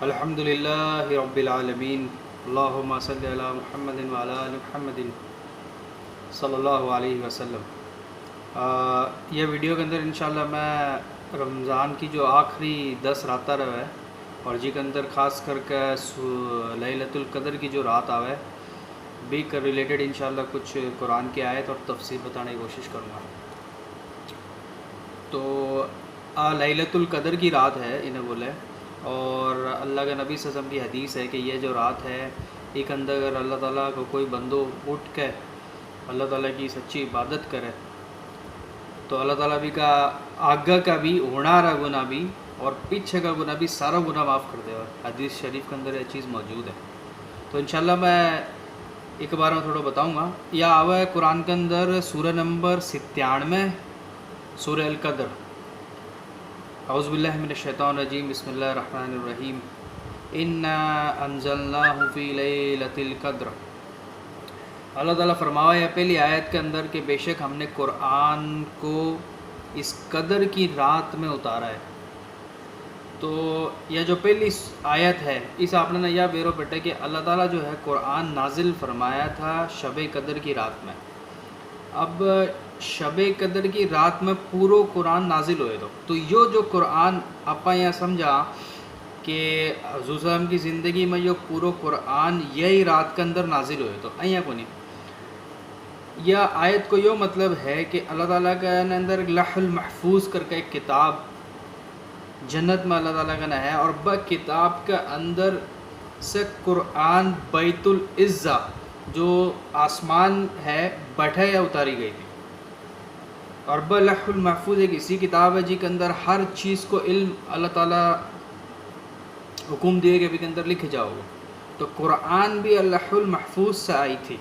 الحمد للہ رب العالمین، اللہم صلی علی محمد وعلی آل محمد صلی اللہ علیہ وسلم۔ یہ ویڈیو کے اندر انشاءاللہ میں رمضان کی جو آخری 10 راتہ رہے اور جی کے اندر خاص کر کے لیلۃ القدر کی جو رات آوے بھی کر ریلیٹڈ انشاءاللہ کچھ قرآن کی آیت اور تفسیر بتانے کی کوشش کروں گا۔ تو لیلۃ القدر کی رات ہے انہیں بولے، اور اللہ کے نبی صلی اللہ علیہ وسلم کی حدیث ہے کہ یہ جو رات ہے ایک اندر اگر اللہ تعالیٰ کو کوئی بندو اٹھ کے اللہ تعالیٰ کی سچی عبادت کرے تو اللہ تعالیٰ بھی کا آگے کا بھی ہونا رہا گناہ بھی اور پیچھے کا گناہ بھی سارا گناہ معاف کر دے، اور حدیث شریف کے اندر یہ چیز موجود ہے۔ تو انشاءاللہ میں ایک بار میں تھوڑا بتاؤں گا۔ یا آوا ہے قرآن کے اندر سورہ نمبر 97 سورہ القدر۔ اعوذ باللہ من الشیطان الرجیم، بسم اللہ الرحمن الرحیم۔ انا انزلناہ فی لیلۃ القدر۔ اللہ تعالیٰ فرمایا ہے پہلی آیت کے اندر کہ بے شک ہم نے قرآن کو اس قدر کی رات میں اتارا ہے۔ تو یہ جو پہلی آیت ہے اس آپ نے یہ بیرو پٹے کہ اللہ تعالیٰ جو ہے قرآن نازل فرمایا تھا شب قدر کی رات میں۔ اب شب قدر کی رات میں پورو قرآن نازل ہوئے تو یہ جو قرآن آپ یہاں سمجھا کہ حضور صلی اللہ علیہ وسلم کی زندگی میں یہ پورو قرآن یہی رات کے اندر نازل ہوئے تو ایاں کو نہیں۔ یہ آیت کو یہ مطلب ہے کہ اللہ تعالیٰ کے اندر لوح المحفوظ کر کے ایک کتاب جنت میں اللہ تعالیٰ کا ہے، اور با کتاب کے اندر سے قرآن بیت العزہ جو آسمان ہے بیٹھے یا اتاری گئی تھی، اور با لوح المحفوظ ایک اسی کتاب ہے جی کے اندر ہر چیز کو علم اللہ تعالیٰ حکم دیے کہ بھی کے اندر لکھ جاؤ گے۔ تو قرآن بھی لوح المحفوظ سے آئی تھی۔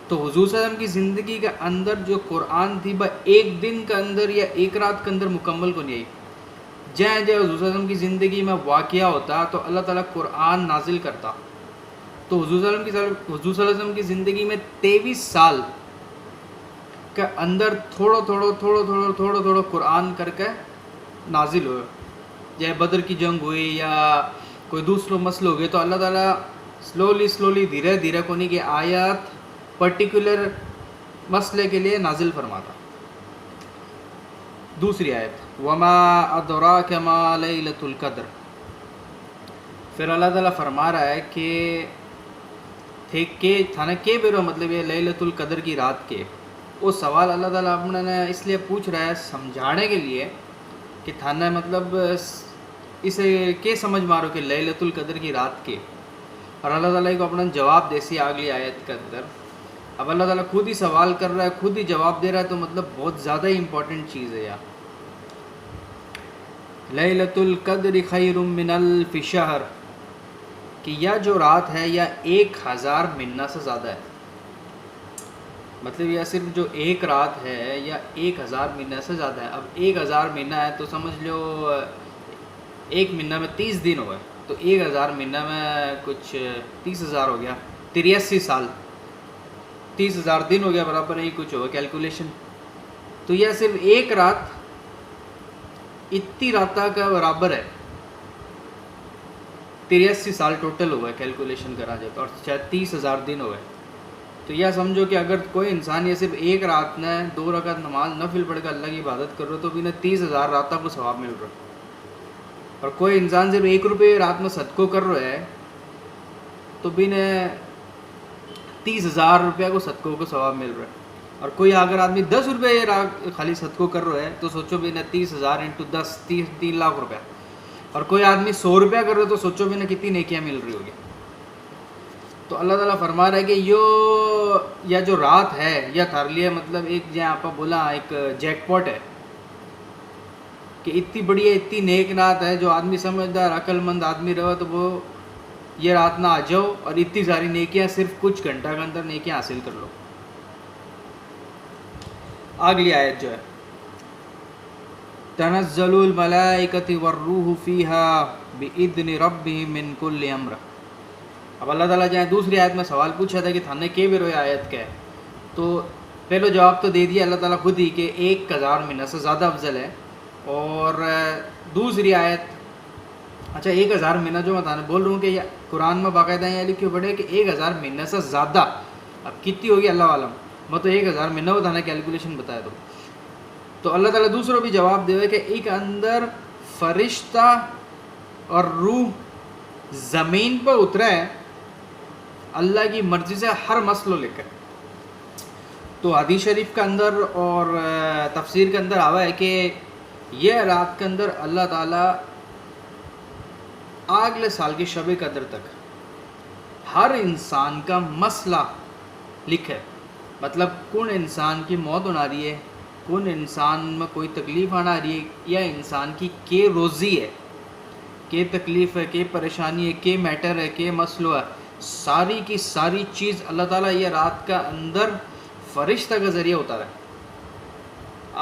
تو حضور صلی اللہ علیہ وسلم کی زندگی کے اندر جو قرآن تھی وہ ایک دن کے اندر یا ایک رات کے اندر مکمل کو نہیں آئی۔ جہاں جہاں حضور صلی اللہ علیہ وسلم کی زندگی میں واقعہ ہوتا تو اللہ تعالیٰ قرآن نازل کرتا۔ تو حضور صلی اللہ علیہ وسلم کی زندگی میں 23 سال کے اندر تھوڑا قرآن کر کے نازل ہوئے۔ جائے بدر کی جنگ ہوئی یا کوئی دوسرے مسئلے ہو گئے تو اللہ تعالیٰ سلولی دھیرے دھیرے کو نہیں کہ آیات پرٹیکولر مسئلے کے لیے نازل فرماتا۔ دوسری آیت وما ادراک ما لیلۃ القدر۔ پھر اللہ تعالیٰ فرما رہا ہے کہ تھانے کے بیرو مطلب یہ لیلۃ القدر کی رات کے وہ سوال اللہ تعالیٰ اپنے نے اس لیے پوچھ رہا ہے سمجھانے کے لیے کہ تھانے مطلب اسے کیا سمجھ مارو کہ لیلۃ القدر کی رات کے، اور اللہ تعالیٰ کو اپنا جواب دیسی اگلی آیت کے اندر۔ اب اللہ تعالیٰ خود ہی سوال کر رہا ہے، خود ہی جواب دے رہا ہے، تو مطلب بہت زیادہ ہی امپورٹنٹ چیز ہے یار۔ لیلۃ القدر خیر من الف شہر، کہ یہ جو رات ہے یہ 1000 مہینہ سے زیادہ ہے۔ مطلب یہ صرف جو ایک رات ہے یا 1000 مہینہ سے زیادہ ہے۔ اب 1000 مہینہ ہے تو سمجھ لو ایک مہینہ میں 30 دن ہوئے، تو 1000 مہینہ میں کچھ 30,000 ہو گیا، 83 سال، 30,000 دن ہو گیا، برابر نہیں کچھ ہوگا کیلکولیشن۔ تو یہ صرف ایک رات اتنی راتہ کا برابر ہے، 83 سال ٹوٹل ہوا ہے کیلکولیشن کرا جائے تو، اور شاید 30,000 دن ہوئے۔ تو یہ سمجھو کہ اگر کوئی انسان یہ صرف ایک رات نے 2 رکعت نماز نفل پڑھ کر اللہ کی عبادت کر رہا تو بھی انہیں 30,000 راتہ کو ثواب مل رہا ہے۔ اور کوئی انسان صرف 1 روپے رات میں صدقہ کر رہا ہے تو بھی انہیں 30,000 روپیہ کو صدقوں کو ثواب مل رہا ہے۔ اور کوئی اگر آدمی 10 روپے خالی صدقہ کر رہا ہے تو سوچو بھی انہیں 30,000 انٹو 10 3 لاکھ روپیہ۔ اور کوئی آدمی 100 روپیہ کر رہا ہے تو سوچو بھی انہیں کتنی نیکیاں مل رہی ہوگی۔ تو اللہ تعالیٰ فرما رہا ہے کہ یہ جو رات ہے یہ تھار لیے مطلب ایک جہاں آپ بولا ایک جیک پاٹ ہے کہ اتنی بڑی ہے، اتنی نیک رات ہے، جو آدمی سمجھدار عقل مند آدمی رہو تو وہ یہ رات نہ آ جاؤ اور اتنی ساری نیکیاں صرف کچھ گھنٹہ کے اندر نیکیاں حاصل کر لو۔ اگلی آیت جو ہے تنزل الملائکۃ والروح فیہا بإذن ربہم من کل امر۔ اب اللہ تعالیٰ جہاں دوسری آیت میں سوال پوچھا تھا کہ تھانے کے بھی روئے آیت کیا ہے، تو پہلو جواب تو دے دیا اللہ تعالیٰ خود ہی کہ 1000 مہینہ سے زیادہ افضل ہے، اور دوسری آیت اچھا 1000 مہینہ جو میں تانے بول رہا ہوں کہ یہ قرآن میں باقاعدہ یہ لکھے پڑے کہ 1000 مہینہ سے زیادہ، اب کتنی ہوگی اللہ عالم، میں تو 1000 مہینہ بتانا کیلکولیشن بتایا تو اللہ تعالیٰ دوسروں بھی جواب دے کہ ایک اندر فرشتہ اور روح زمین پر اترا ہے اللہ کی مرضی سے ہر مسئلہ لے کر. تو حدیث شریف کے اندر اور تفسیر کے اندر آوا ہے کہ یہ رات کے اندر اللہ تعالیٰ اگلے سال کی شب قدر تک ہر انسان کا مسئلہ لکھے، مطلب کون انسان کی موت ہونا رہی ہے، کون انسان میں کوئی تکلیف آنا رہی ہے، یا انسان کی کے روزی ہے، کے تکلیف ہے، کے پریشانی ہے، کے میٹر ہے، کے مسئلہ ہے، ساری کی ساری چیز اللہ تعالیٰ یہ رات کا اندر فرشتہ کا ذریعہ اتارا ہے.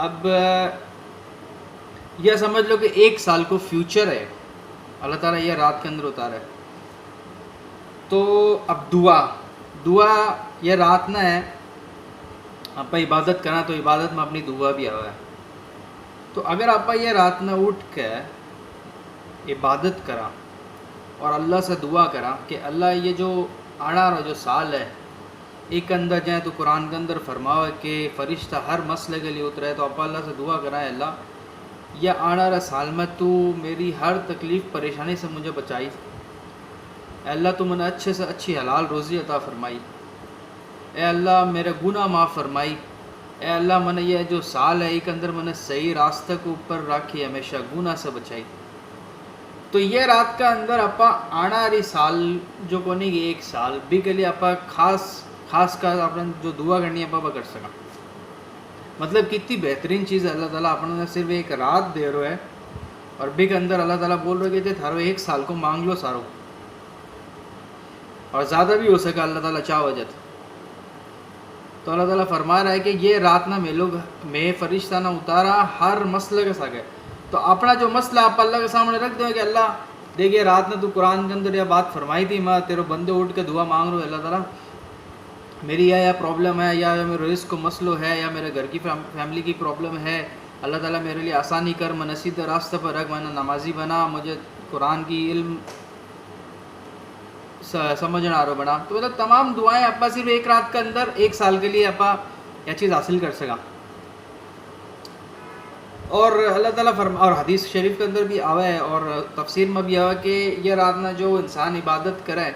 اب یہ سمجھ لو کہ 1 سال کو فیوچر ہے اللہ تعالیٰ یہ رات کے اندر اتارا ہے. تو اب دعا یہ رات نہ ہے آپ عبادت کرنا، تو عبادت میں اپنی دعا بھی آوا ہے. تو اگر آپ یہ رات نہ اٹھ کے عبادت کرا اور اللہ سے دعا کرا کہ اللہ یہ جو آنا رہا جو سال ہے ایک اندر جائیں، تو قرآن کے اندر فرماوا ہے کہ فرشتہ ہر مسئلے کے لیے اترا ہے، تو آپ اللہ سے دعا کرائیں اللہ یہ آنا رہا سال میں تو میری ہر تکلیف پریشانی سے مجھے بچائی، اے اللہ تو منہیں اچھے سے اچھی حلال روزی عطا فرمائی، اے اللہ میرے گناہ معاف فرمائی، اے اللہ منہیں یہ جو سال ہے ایک اندر منہیں صحیح راستہ کو اوپر رکھی، ہمیشہ گناہ سے بچائی. تو یہ رات کا اندر اپا آنا رہی سال جو کو نہیں کہ 1 سال بھی کے لیے اپا خاص کا اپنے جو دعا کرنی ہے اپا کر سکا. مطلب کتنی بہترین چیز ہے، اللہ تعالیٰ اپنے صرف ایک رات دے رہے ہے اور بھی کے اندر اللہ تعالیٰ بول رہے کہ تھارو 1 سال کو مانگ لو سارو، اور زیادہ بھی ہو سکا اللہ تعالیٰ چاہ وجہ. تو اللہ تعالیٰ فرما رہا ہے کہ یہ رات نہ میں فرشتہ نہ اتارا ہر مسئلے کے ساتھ ہے. تو اپنا جو مسئلہ آپ اللہ کے سامنے رکھ دیں کہ اللہ دیکھیے رات نے تو قرآن کے اندر یہ بات فرمائی تھی، میں تیرے بندے اٹھ کے دعا مانگ رہا ہوں اللہ تعالیٰ میری یا پرابلم ہے، یا میرے رزق کو مسئلہ ہے، یا میرے گھر کی فیملی کی پرابلم ہے، اللہ تعالیٰ میرے لیے آسانی کر، میں سیدھے راستے پر رکھ، میں نمازی بنا، مجھے قرآن کی علم سمجھنا آ رہا بنا. تو مطلب تمام دعائیں اپا صرف 1 رات کے اندر 1 سال کے لیے اپا یہ چیز حاصل کر سکا. اور اللہ تعالیٰ اور حدیث شریف کے اندر بھی آوا ہے اور تفسیر میں بھی آوا کہ یہ رات نہ جو انسان عبادت کرے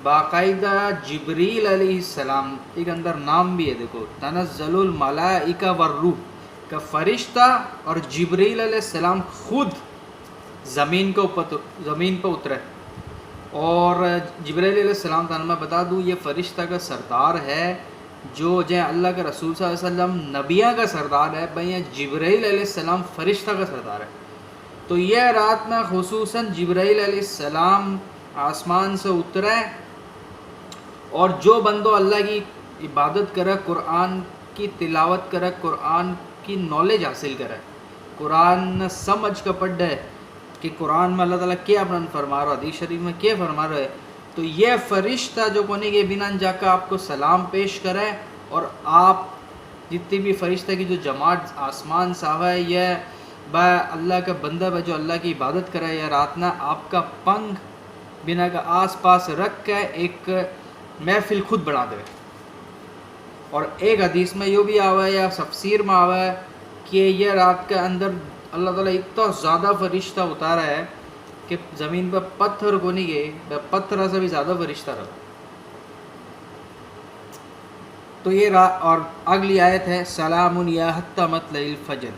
باقاعدہ جبریل علیہ السلام ایک اندر نام بھی ہے، دیکھو تنزل الملائکہ والروح کا فرشتہ اور جبریل علیہ السلام خود زمین پہ اترے. اور جبریل علیہ السلام تعالیٰ میں بتا دوں یہ فرشتہ کا سردار ہے جو اللہ کے رسول صلی اللہ علیہ وسلم نبیہ کا سردار ہے، بھئی جبرائیل علیہ السلام فرشتہ کا سردار ہے. تو یہ رات میں خصوصاً جبرائیل علیہ السلام آسمان سے اترے اور جو بندو اللہ کی عبادت کرے، قرآن کی تلاوت کرے، قرآن کی نالج حاصل کرے، قرآن سمجھ کر پڑھے کہ قرآن میں اللہ تعالیٰ کیا اپنا فرما رہا ہے، حدیث شریف میں کیا فرما رہا ہے. تو یہ فرشتہ جو کونے کے بنا جا کر آپ کو سلام پیش کرے، اور آپ جتنی بھی فرشتہ کی جو جماعت آسمان ساوا ہے یہ با اللہ کا بندہ جو اللہ کی عبادت کرے یا رات نہ آپ کا پنکھ بنا کا آس پاس رکھ کے ایک محفل خود بنا دے. اور ایک حدیث میں یہ بھی آوا ہے یا تفسیر میں آوا ہے کہ یہ رات کے اندر اللہ تعالیٰ اتنا زیادہ فرشتہ اتارا ہے کہ زمین پر پتھر کو نہیں گئے، پتھر سے بھی زیادہ فرشتہ رہا. تو یہ اور اگلی آیت ہے سلام یا حتی مطلع الفجر،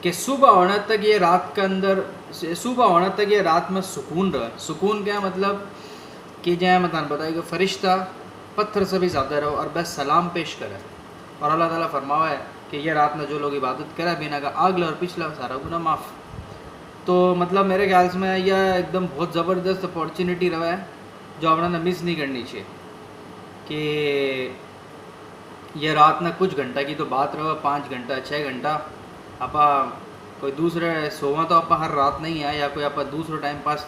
کہ صبح ہونے تک یہ رات کے اندر یہ رات میں سکون رہا. سکون کیا مطلب کہ جائے مطلب بتائے کہ فرشتہ پتھر سے بھی زیادہ رہو اور بس سلام پیش کرے. اور اللہ تعالیٰ فرماوا ہے کہ یہ رات میں جو لوگ عبادت کرے بنا کا اگلا اور پچھلا سارا گناہ معاف. تو مطلب میرے خیال سے میں یہ ایک دم بہت زبردست اپارچونیٹی رہا ہے جو آپ نے مس نہیں کرنی چاہیے کہ یہ رات نہ کچھ گھنٹہ کی تو بات رہا 5 گھنٹہ 6 گھنٹہ اپا کوئی دوسرے سوواں تو اپا ہر رات نہیں ہے یا کوئی اپا دوسرا ٹائم پاس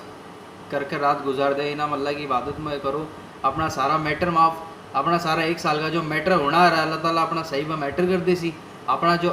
کر کے رات گزار دے. انعام اللہ کی عبادت میں کرو، اپنا سارا میٹر معاف، اپنا سارا 1 سال کا جو میٹر ہونا رہا ہے اللہ تعالیٰ اپنا صحیح میں میٹر کر دے سی، اپنا جو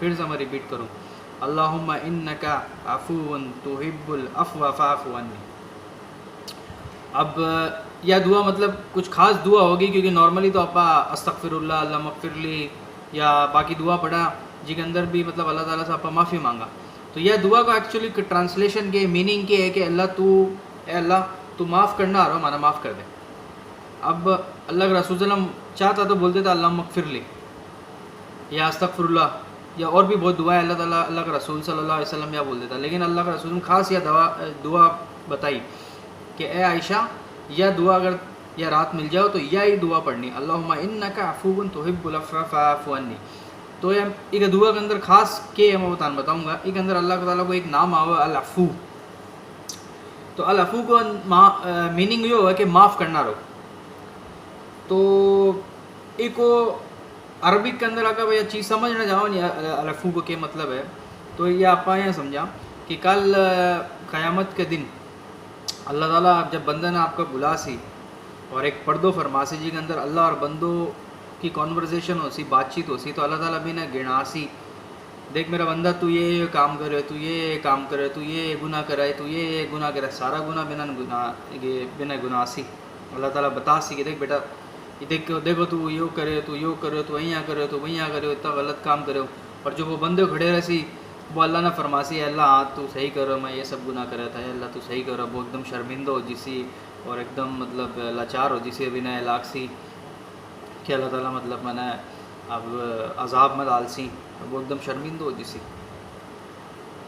پھر سے میں ریپیٹ کروں، اللہم انکا عفو تحب العفو فاعف عنی۔ اب یہ دعا مطلب کچھ خاص دعا ہوگی، کیونکہ نارملی تو اپا استغفر اللہ، اللہ مغفر لی یا باقی دعا پڑھا جی کے اندر بھی مطلب اللہ تعالیٰ سے اپا معافی مانگا. تو یہ دعا کا ایکچولی ٹرانسلیشن کے میننگ کے ہے کہ اے اللہ تو معاف کرنا آ رہا ہو، مانا معاف کر دے. اب اللہ کے رسول صلی اللہ علیہ وسلم چاہتا تو بولتے تھا اللہ مغفر لی یا استغفر اللہ، یا اور بھی بہت دعائیں اللہ تعالیٰ اللہ کے رسول صلی اللہ علیہ وسلم یا بول دیتا، لیکن اللہ کے رسول نے خاص یہ دعا بتائی کہ اے عائشہ یہ دعا اگر یہ رات مل جاؤ تو یہی دعا پڑھنی، اللہم انکا عفو تحب العفو فاعف عنی. تو یہ ایک دعا کے اندر خاص کے میں بتاؤں گا، ایک اندر اللہ تعالیٰ کو ایک نام آوا العفو. تو العفو کو میننگ یہ ہوا کہ معاف کرنا رہو. تو ایک عربک کے اندر اگر یہ چیز سمجھنا چاہو العفو کو کیا مطلب ہے، تو یہ آپ یہ سمجھا کہ کل قیامت کے دن اللہ تعالیٰ جب بندہ نے آپ کا بلا سی اور ایک پردو فرماسی جی کے اندر اللہ اور بندوں کی کانورزیشن ہو سی، بات چیت ہو سی، تو اللہ تعالیٰ بھی نے گنا سی، دیکھ میرا بندہ تو یہ کام کرے، تو یہ کام کرے، تو یہ گناہ کرائے، تو یہ گناہ کرے، سارا گناہ بنا گناہ سی. اللہ تعالیٰ بتا سی کہ دیکھ بیٹا دیکھو تو یہ کرے، تو یہ کرے، تو یہاں کرے، تو وہاں کرے، اتنا غلط کام کرے. اور جو وہ بندے کھڑے رہے سی وہ اللہ نے فرماسی اللہ ہاں تو صحیح کرو، میں یہ سب گناہ کرا تھا، اللہ تو صحیح کرو. وہ ایک دم شرمندہ ہو جیسی اور ایک دم مطلب لاچار ہو جیسی ابھی نہ علاق سی کہ اللہ تعالیٰ مطلب میں نے اب عذاب میں ڈال سی، وہ ایک دم شرمندہ ہو جیسی.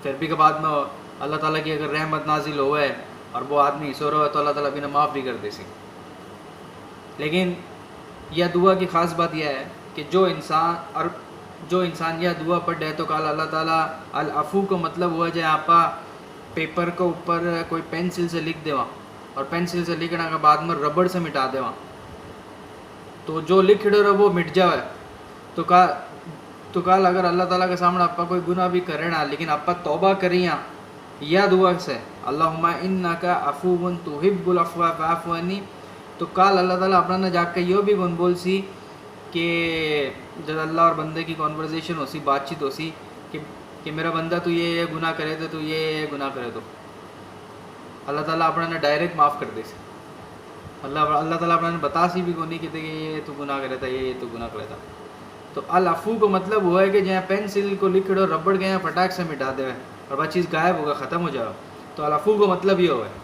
پھر بھی کے بعد میں اللہ تعالیٰ کی اگر رحمت نازل ہوئے اور وہ آدمی سو رہا ہے تو اللہ تعالیٰ بھی نے معاف بھی کر دے سی. لیکن یہ دعا کی خاص بات یہ ہے کہ جو انسان یہ دعا پڑھے تو کل اللہ تعالیٰ العفو کو مطلب ہوا جائے آپ پیپر کے اوپر کوئی پینسل سے لکھ دیوا، اور پینسل سے لکھنے کے بعد میں ربڑ سے مٹا دیوا، تو جو لکھ رہے وہ مٹ جائے. تو کل اگر اللہ تعالیٰ کے سامنے آپ کوئی گناہ بھی کرے نا، لیکن آپ توبہ کریاں یا دعا سے اللہم انکا عفو تحب العفو فاعف عنی، تو کل اللہ تعالیٰ اپنا نہ جا کے یہ بھی گن بول سی کہ جب اللہ اور بندے کی کانورزیشن ہو سی، بات چیت ہو سی کہ میرا بندہ تو یہ گناہ کرے تو یہ گناہ کرے، تو اللہ تعالیٰ اپنا نے ڈائریکٹ معاف کر دے سی. اللہ تعالیٰ اپنا نے بتا سی بھی کونی کہ یہ تو گناہ کرے تھا، یہ تو گناہ کرے تھا. تو العفو کو مطلب ہوا ہے کہ جہاں پینسل کو لکھ دو ربڑ کے یہاں پٹاخ سے مٹا دے اور وہ چیز غائب ہوگا، ختم ہو جائے. تو العفو کو مطلب یہ ہوا ہے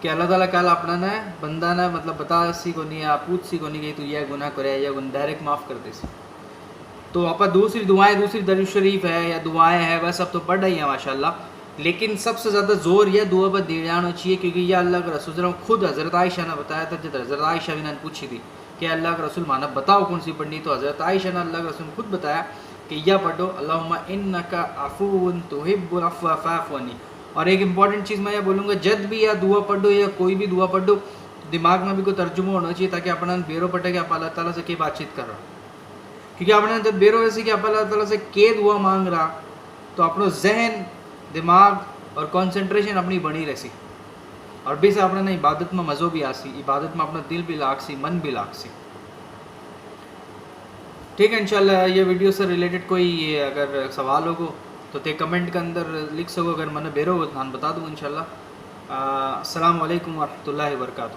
کہ اللہ تعالیٰ کل اپنا نے بندہ نے مطلب بتا سی کو نہیں یا پوچھ سی کو نہیں کہ تو یہ گناہ کرے یا ڈائریکٹ معاف کر دے سی. تو آپ دوسری دعائیں، دوسری درود شریف ہے یا دعائیں ہیں وہ سب تو پڑھ رہی ہیں ماشاء اللہ، لیکن سب سے زیادہ زور یہ دعا پر دے جانا چاہیے کیونکہ یہ اللہ کے رسول صلی اللہ علیہ وسلم خود حضرت عائشہ نے بتایا تھا. جب حضرت عائشہ بھی نے پوچھی تھی کہ اللہ کے رسول مانا بتاؤ کون سی پڑھنی، تو حضرت عائشہ نے اللہ کے رسول خود بتایا کہ یہ پڑھو اللہم انکا عفو تحب العفو فاعف عنی. اور ایک امپورٹنٹ چیز میں یہ بولوں گا، جب بھی یہ دعا پڑھو یا کوئی بھی دعا پڑھو دماغ میں بھی کوئی ترجمہ ہونا چاہیے تاکہ اپنا بیرو پٹے کہ آپ اللہ تعالیٰ سے کی بات چیت کر رہا. کیونکہ اپنے جب بیرو ایسی کہ آپ اللہ تعالیٰ سے کی دعا مانگ رہا تو اپنا ذہن، دماغ اور کنسنٹریشن اپنی بنی رہی سی، اور بھی سے اپنے نے عبادت میں مزو بھی آسی، عبادت میں اپنا دل بھی لاگ سی، من بھی لاگ سی. ٹھیک ہے، انشاءاللہ یہ ویڈیو سے ریلیٹڈ کوئی اگر سوال ہوگا تو تے کمنٹ کے اندر لکھ سکو، اگر میں نے بیرو نان بتا دوں انشاءاللہ. السلام علیکم ورحمۃ اللہ وبرکاتہ.